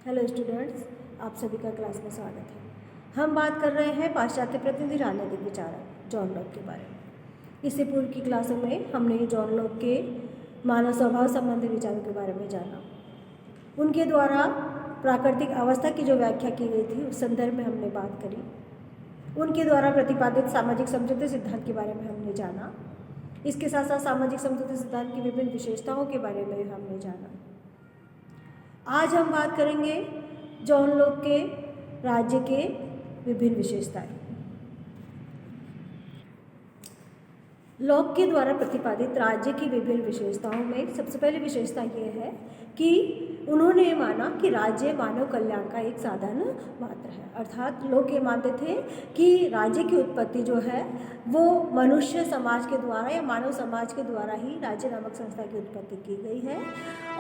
Hello students, आप सभी का क्लास में स्वागत है। हम बात कर रहे हैं पाश्चात्य प्रतिनिधि राजनीतिक विचारक जॉन लॉक के बारे में। इससे पूर्व की क्लासों में हमने जॉन लॉक के मानव स्वभाव संबंधी विचारों के बारे में जाना। उनके द्वारा प्राकृतिक अवस्था की जो व्याख्या की गई थी उस संदर्भ में हमने बात करी। उनके द्वारा प्रतिपादित सामाजिक समझौते सिद्धांत के बारे में हमने जाना। इसके साथ साथ सामाजिक समझौते सिद्धांत की विभिन्न विशेषताओं के बारे में हमने जाना। आज हम बात करेंगे जॉन लॉक के राज्य के विभिन्न विशेषताएं। लॉक के द्वारा प्रतिपादित राज्य की विभिन्न विशेषताओं में सबसे पहली विशेषता ये है कि उन्होंने माना कि राज्य मानव कल्याण का एक साधन मात्र है। अर्थात लोग ये मानते थे कि राज्य की उत्पत्ति जो है वो मनुष्य समाज के द्वारा या मानव समाज के द्वारा ही राज्य नामक संस्था की उत्पत्ति की गई है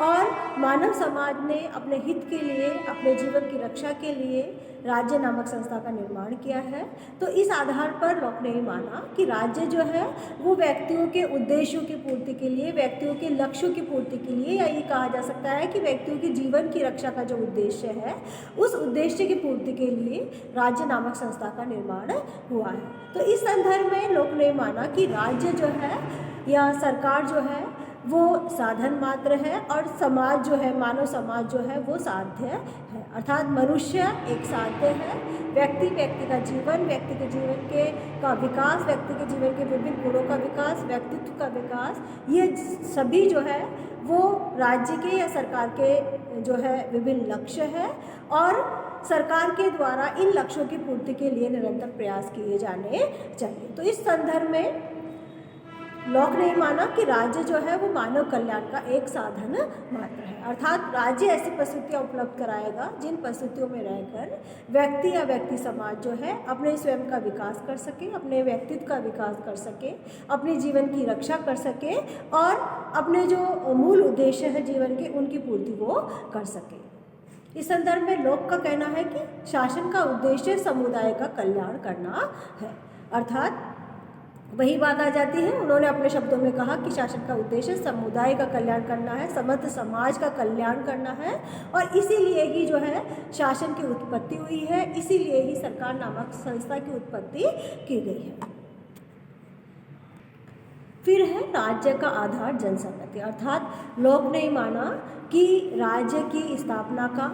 और मानव समाज ने अपने हित के लिए, अपने जीवन की रक्षा के लिए राज्य नामक संस्था का निर्माण किया है। तो इस आधार पर लॉक ने माना कि राज्य जो है वो व्यक्तियों के उद्देश्यों की पूर्ति के लिए, व्यक्तियों के लक्ष्यों की पूर्ति के लिए, या ये कहा जा सकता है कि व्यक्तियों के जीवन की रक्षा का जो उद्देश्य है उस उद्देश्य की पूर्ति के लिए राज्य नामक संस्था का निर्माण हुआ है। तो इस संदर्भ में लोक ने माना कि राज्य जो है या सरकार जो है वो साधन मात्र है और समाज जो है, मानव समाज जो है वो साध्य है। अर्थात मनुष्य एक साध्य है। व्यक्ति का जीवन, व्यक्ति के जीवन का विकास, व्यक्ति के जीवन के विभिन्न गुणों का विकास, व्यक्तित्व का विकास, ये सभी जो है वो राज्य के या सरकार के जो है विभिन्न लक्ष्य है और सरकार के द्वारा इन लक्ष्यों की पूर्ति के लिए निरंतर प्रयास किए जाने चाहिए। तो इस संदर्भ में लॉक ने माना कि राज्य जो है वो मानव कल्याण का एक साधन मात्र है। अर्थात राज्य ऐसी परिस्थितियाँ उपलब्ध कराएगा जिन परिस्थितियों में रहकर व्यक्ति या व्यक्ति समाज जो है अपने स्वयं का विकास कर सके, अपने व्यक्तित्व का विकास कर सके, अपने जीवन की रक्षा कर सके और अपने जो मूल उद्देश्य है जीवन के उनकी पूर्ति वो कर सके। इस संदर्भ में लॉक का कहना है कि शासन का उद्देश्य समुदाय का कल्याण करना है। अर्थात वही बात आ जाती है, उन्होंने अपने शब्दों में कहा कि शासन का उद्देश्य समुदाय का कल्याण करना है, समस्त समाज का कल्याण करना है और इसीलिए ही जो है शासन की उत्पत्ति हुई है, इसीलिए ही सरकार नामक संस्था की उत्पत्ति की गई है। फिर है राज्य का आधार जनसम्मति। अर्थात लोग ने माना कि राज्य की स्थापना का,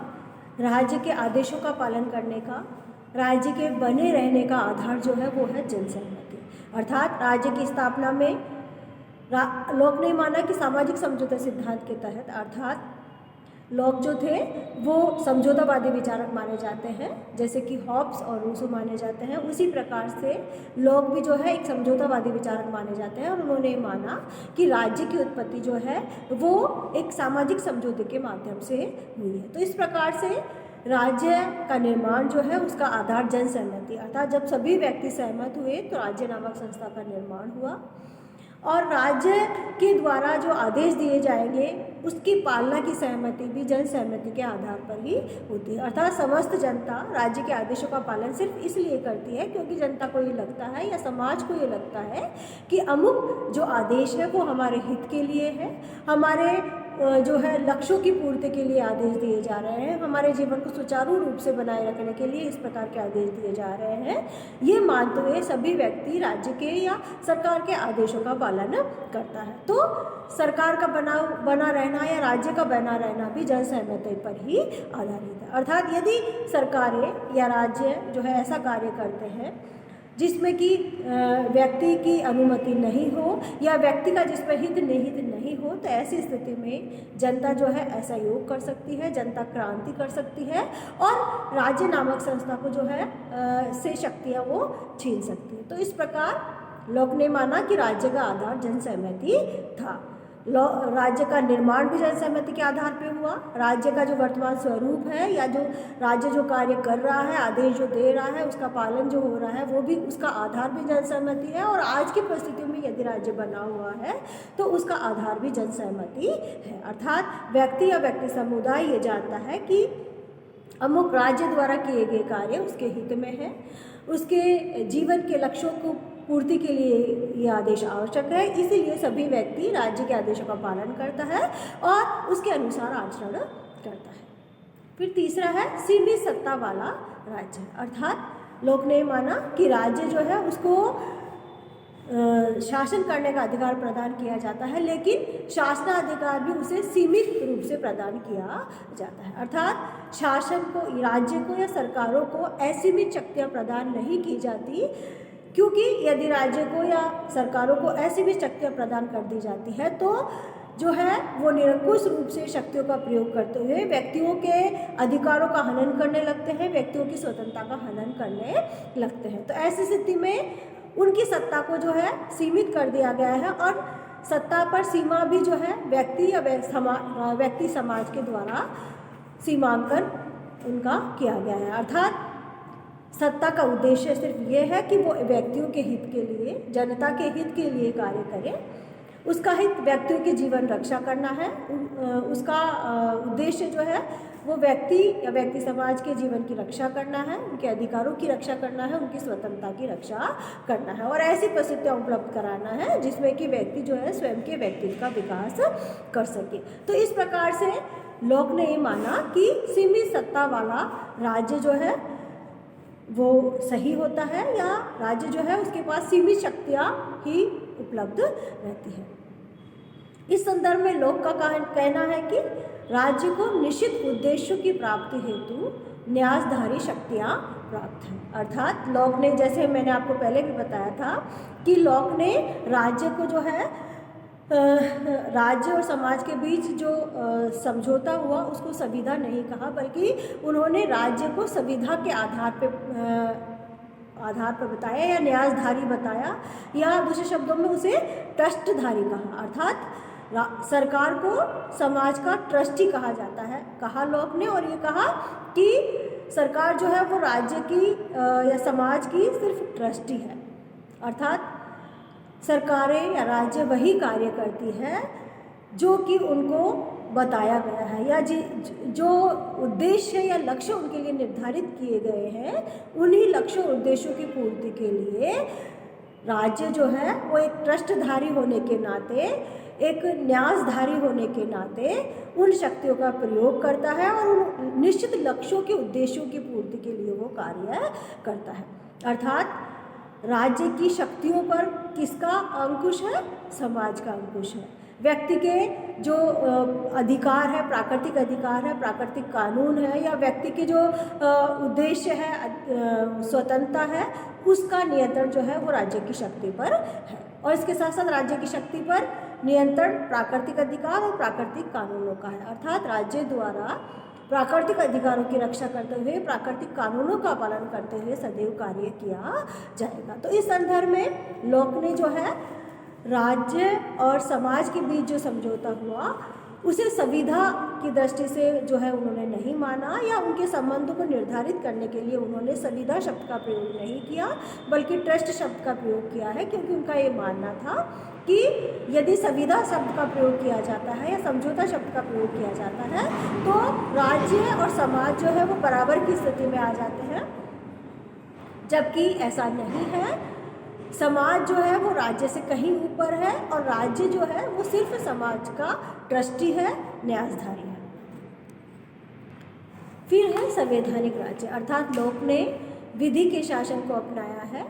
राज्य के आदेशों का पालन करने का, राज्य के बने रहने का आधार जो है वो है जनसम्मति। अर्थात राज्य की स्थापना में लोक ने माना कि सामाजिक समझौता सिद्धांत के तहत, अर्थात लोग जो थे वो समझौतावादी विचारक माने जाते हैं, जैसे कि हॉब्स और रूसो माने जाते हैं, उसी प्रकार से लोग भी जो है एक समझौतावादी विचारक माने जाते हैं और उन्होंने माना कि राज्य की उत्पत्ति जो है वो एक सामाजिक समझौते के माध्यम से हुई है। तो इस प्रकार से राज्य का निर्माण जो है उसका आधार जन सहमति, अर्थात जब सभी व्यक्ति सहमत हुए तो राज्य नामक संस्था का निर्माण हुआ और राज्य के द्वारा जो आदेश दिए जाएंगे उसकी पालना की सहमति भी जन सहमति के आधार पर ही होती है। अर्थात समस्त जनता राज्य के आदेशों का पालन सिर्फ इसलिए करती है क्योंकि जनता को ये लगता है या समाज को ये लगता है कि अमुक जो आदेश है वो हमारे हित के लिए है, हमारे जो है लक्ष्यों की पूर्ति के लिए आदेश दिए जा रहे हैं, हमारे जीवन को सुचारू रूप से बनाए रखने के लिए इस प्रकार के आदेश दिए जा रहे हैं। ये मानते हुए सभी व्यक्ति राज्य के या सरकार के आदेशों का पालन करता है। तो सरकार का बना रहना या राज्य का बना रहना भी जन सहमति पर ही आधारित है। अर्थात यदि सरकारें या राज्य जो है ऐसा कार्य करते हैं जिसमें कि व्यक्ति की अनुमति नहीं हो या व्यक्ति का जिसमें हित निहित नहीं हो, तो ऐसी स्थिति में जनता जो है ऐसा योग कर सकती है, जनता क्रांति कर सकती है और राज्य नामक संस्था को जो है से शक्तियाँ वो छीन सकती है। तो इस प्रकार लोक ने माना कि राज्य का आधार जन सहमति था। राज्य का निर्माण भी जन सहमति के आधार पे हुआ। राज्य का जो वर्तमान स्वरूप है या जो राज्य जो कार्य कर रहा है, आदेश जो दे रहा है, उसका पालन जो हो रहा है वो भी, उसका आधार भी जन सहमति है और आज की परिस्थितियों में यदि राज्य बना हुआ है तो उसका आधार भी जन सहमति है। अर्थात व्यक्ति या व्यक्ति समुदाय ये जानता है कि अमुक राज्य द्वारा किए गए कार्य उसके हित में है, उसके जीवन के लक्ष्यों को पूर्ति के लिए ये आदेश आवश्यक है, इसीलिए सभी व्यक्ति राज्य के आदेशों का पालन करता है और उसके अनुसार आचरण करता है। फिर तीसरा है सीमित सत्ता वाला राज्य, अर्थात लोक ने माना कि राज्य जो है उसको शासन करने का अधिकार प्रदान किया जाता है, लेकिन शासनाधिकार भी उसे सीमित रूप से प्रदान किया जाता है। अर्थात शासन को, राज्य को या सरकारों को असीमित शक्तियाँ प्रदान नहीं की जाती, क्योंकि यदि राज्य को या सरकारों को असीमित शक्तियाँ प्रदान कर दी जाती है तो जो है वो निरंकुश रूप से शक्तियों का प्रयोग करते हुए व्यक्तियों के अधिकारों का हनन करने लगते हैं, व्यक्तियों की स्वतंत्रता का हनन करने लगते हैं। तो ऐसी स्थिति में उनकी सत्ता को जो है सीमित कर दिया गया है और सत्ता पर सीमा भी जो है व्यक्ति या व्यक्ति समाज के द्वारा सीमांकन उनका किया गया है। अर्थात सत्ता का उद्देश्य सिर्फ ये है कि वो व्यक्तियों के हित के लिए, जनता के हित के लिए कार्य करे। उसका हित व्यक्तियों के जीवन रक्षा करना है, उसका उद्देश्य जो है वो व्यक्ति या व्यक्ति समाज के जीवन की रक्षा करना है, उनके अधिकारों की रक्षा करना है, उनकी स्वतंत्रता की रक्षा करना है और ऐसी परिस्थितियाँ उपलब्ध कराना है जिसमें कि व्यक्ति जो है स्वयं के व्यक्तित्व का विकास कर सके। तो इस प्रकार से लोक ने ये माना कि सीमित सत्ता वाला राज्य जो है वो सही होता है, या राज्य जो है उसके पास सीमित शक्तियाँ ही उपलब्ध रहती है। इस संदर्भ में लोक का कहना है कि राज्य को निश्चित उद्देश्यों की प्राप्ति हेतु न्यासधारी शक्तियाँ प्राप्त हैं। अर्थात लोक ने, जैसे मैंने आपको पहले भी बताया था कि लोक ने राज्य को जो है राज्य और समाज के बीच जो समझौता हुआ उसको संविधा नहीं कहा, बल्कि उन्होंने राज्य को संविधा के आधार पर बताया या न्यासधारी बताया, या दूसरे शब्दों में उसे ट्रस्टधारी कहा। अर्थात सरकार को समाज का ट्रस्टी कहा जाता है, कहा लोक ने, और ये कहा कि सरकार जो है वो राज्य की या समाज की सिर्फ ट्रस्टी है। अर्थात सरकारें या राज्य वही कार्य करती है जो कि उनको बताया गया है, या जो उद्देश्य या लक्ष्य उनके लिए निर्धारित किए गए हैं, उन्हीं लक्ष्य और उद्देश्यों की पूर्ति के लिए राज्य जो है वो एक ट्रस्टधारी होने के नाते, एक न्यासधारी होने के नाते उन शक्तियों का प्रयोग करता है और उन निश्चित लक्ष्यों के उद्देश्यों की पूर्ति के लिए वो कार्य करता है। अर्थात राज्य की शक्तियों पर किसका अंकुश है? समाज का अंकुश है। व्यक्ति के जो अधिकार है, प्राकृतिक अधिकार है, प्राकृतिक कानून है, या व्यक्ति के जो उद्देश्य है, स्वतंत्रता है, उसका नियंत्रण जो है वो राज्य की शक्ति पर है। और इसके साथ साथ राज्य की शक्ति पर नियंत्रण प्राकृतिक अधिकार और प्राकृतिक कानूनों का है। अर्थात राज्य द्वारा प्राकृतिक अधिकारों की रक्षा करते हुए, प्राकृतिक कानूनों का पालन करते हुए सदैव कार्य किया जाएगा। तो इस संदर्भ में लोक ने जो है राज्य और समाज के बीच जो समझौता हुआ उसे संविधा की दृष्टि से जो है उन्होंने नहीं माना, या उनके संबंधों को निर्धारित करने के लिए उन्होंने संविधा शब्द का प्रयोग नहीं किया, बल्कि ट्रस्ट शब्द का प्रयोग किया है, क्योंकि उनका ये मानना था कि यदि संविधा शब्द का प्रयोग किया जाता है या समझौता शब्द का प्रयोग किया जाता है तो राज्य और समाज जो है वो बराबर की स्थिति में आ जाते हैं, जबकि ऐसा नहीं है। समाज जो है वो राज्य से कहीं ऊपर है और राज्य जो है वो सिर्फ समाज का ट्रस्टी है, न्यासधारी है। फिर है संवैधानिक राज्य, अर्थात लोक ने विधि के शासन को अपनाया है,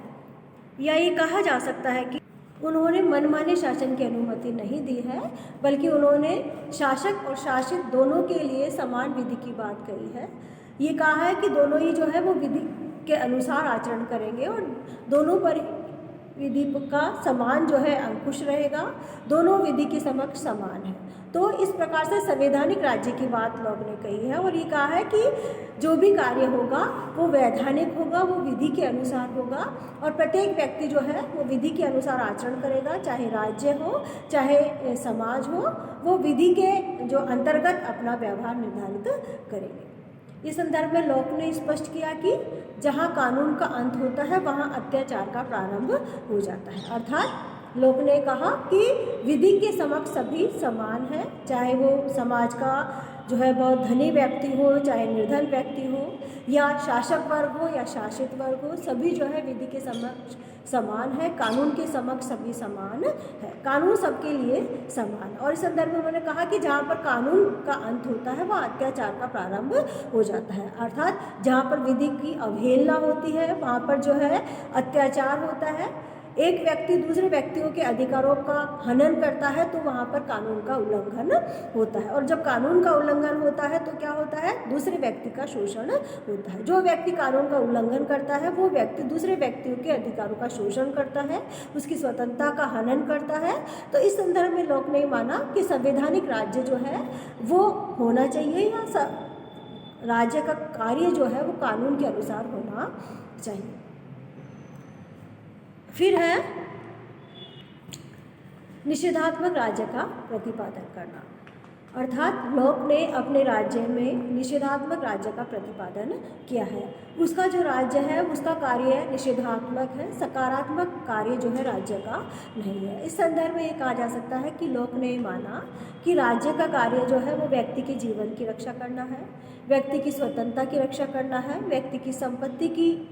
या ये कहा जा सकता है कि उन्होंने मनमाने शासन की अनुमति नहीं दी है, बल्कि उन्होंने शासक और शासित दोनों के लिए समान विधि की बात कही है। ये कहा है कि दोनों ही जो है वो विधि के अनुसार आचरण करेंगे और दोनों पर विधि का समान जो है अंकुश रहेगा, दोनों विधि के समक्ष समान है। तो इस प्रकार से संवैधानिक राज्य की बात लोग ने कही है, और ये कहा है कि जो भी कार्य होगा वो वैधानिक होगा, वो विधि के अनुसार होगा, और प्रत्येक व्यक्ति जो है वो विधि के अनुसार आचरण करेगा, चाहे राज्य हो चाहे समाज हो, वो विधि के जो अंतर्गत अपना व्यवहार निर्धारित करेंगे। इस संदर्भ में लोक ने स्पष्ट किया कि जहाँ कानून का अंत होता है वहाँ अत्याचार का प्रारंभ हो जाता है। अर्थात लोक ने कहा कि विधि के समक्ष सभी समान हैं, चाहे वो समाज का जो है बहुत धनी व्यक्ति हो, चाहे निर्धन व्यक्ति हो, या शासक वर्ग हो या शासित वर्ग हो, सभी जो है विधि के समक्ष समान है। कानून के समक्ष सभी समान है, कानून सबके लिए समान। और इस संदर्भ में उन्होंने कहा कि जहाँ पर कानून का अंत होता है वहाँ अत्याचार का प्रारंभ हो जाता है, अर्थात जहाँ पर विधि की अवहेलना होती है वहाँ पर जो है अत्याचार होता है। एक व्यक्ति दूसरे व्यक्तियों के अधिकारों का हनन करता है तो वहाँ पर कानून का उल्लंघन होता है, और जब कानून का उल्लंघन होता है तो क्या होता है, दूसरे व्यक्ति का शोषण होता है। जो व्यक्ति कानून का उल्लंघन करता है वो व्यक्ति दूसरे व्यक्तियों के अधिकारों का शोषण करता है, उसकी स्वतंत्रता का हनन करता है। तो इस संदर्भ में लोक ने माना कि संवैधानिक राज्य जो है वो होना चाहिए, या राज्य का कार्य जो है वो कानून के अनुसार होना चाहिए। फिर है निषेधात्मक राज्य का प्रतिपादन करना, अर्थात लोक ने अपने राज्य में निषेधात्मक राज्य का प्रतिपादन किया है। उसका जो राज्य है उसका कार्य निषेधात्मक है, सकारात्मक कार्य जो है राज्य का नहीं है। इस संदर्भ में ये कहा जा सकता है कि लोक ने माना कि राज्य का कार्य जो है वो व्यक्ति के जीवन की रक्षा करना है, व्यक्ति की स्वतंत्रता की रक्षा करना है, व्यक्ति की संपत्ति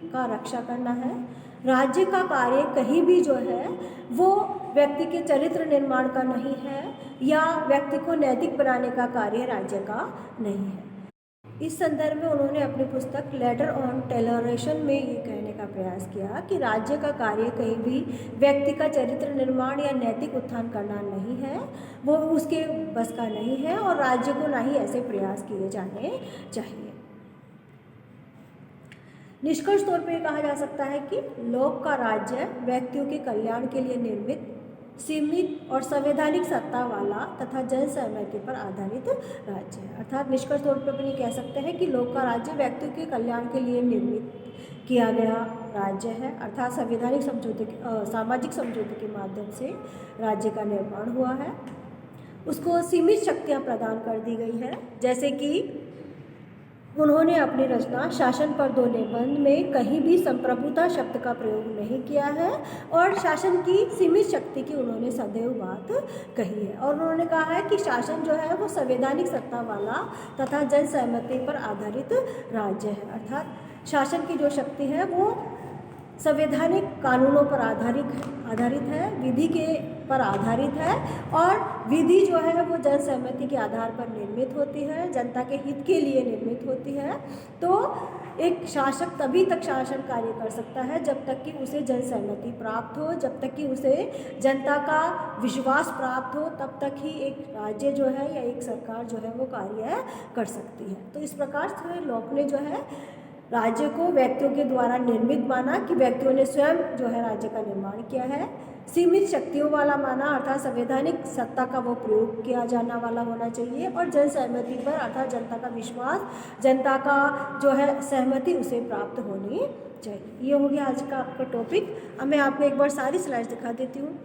का रक्षा करना है। राज्य का कार्य कहीं भी जो है वो व्यक्ति के चरित्र निर्माण का नहीं है, या व्यक्ति को नैतिक बनाने का कार्य राज्य का नहीं है। इस संदर्भ में उन्होंने अपनी पुस्तक लेटर ऑन टॉलरेशन में ये कहने का प्रयास किया कि राज्य का कार्य कहीं भी व्यक्ति का चरित्र निर्माण या नैतिक उत्थान करना नहीं है, वो उसके बस का नहीं है, और राज्य को ना ही ऐसे प्रयास किए जाने चाहिए। निष्कर्ष तौर पर कहा जा सकता है कि लोक का राज्य व्यक्तियों के कल्याण के लिए निर्मित, सीमित और संवैधानिक सत्ता वाला तथा जन सहमति पर आधारित राज्य है। अर्थात निष्कर्ष तौर पर ये कह सकते हैं कि लोक का राज्य व्यक्तियों के कल्याण के लिए निर्मित किया गया राज्य है, अर्थात संवैधानिक समझौते सामाजिक समझौते के माध्यम से राज्य का निर्माण हुआ है। उसको सीमित शक्तियाँ प्रदान कर दी गई है, जैसे कि उन्होंने अपनी रचना शासन पर 2 निबंध में कहीं भी संप्रभुता शब्द का प्रयोग नहीं किया है, और शासन की सीमित शक्ति की उन्होंने सदैव बात कही है। और उन्होंने कहा है कि शासन जो है वो संवैधानिक सत्ता वाला तथा जन सहमति पर आधारित राज्य है, अर्थात शासन की जो शक्ति है वो संवैधानिक कानूनों पर आधारित है, विधि के पर आधारित है, और विधि जो है वो जन सहमति के आधार पर निर्मित होती है, जनता के हित के लिए निर्मित होती है। तो एक शासक तभी तक शासन कार्य कर सकता है जब तक कि उसे जन सहमति प्राप्त हो, जब तक कि उसे जनता का विश्वास प्राप्त हो, तब तक ही एक राज्य जो है या एक सरकार जो है वो कार्य कर सकती है। तो इस प्रकार से लोक ने जो है राज्य को व्यक्तियों के द्वारा निर्मित माना कि व्यक्तियों ने स्वयं जो है राज्य का निर्माण किया है, सीमित शक्तियों वाला माना, अर्थात संवैधानिक सत्ता का वो प्रयोग किया जाना वाला होना चाहिए, और जन सहमति पर अर्थात जनता का विश्वास, जनता का जो है सहमति उसे प्राप्त होनी चाहिए। ये हो गया आज का आपका टॉपिक। अब मैं आपको एक बार सारी स्लाइड्स दिखा देती हूँ।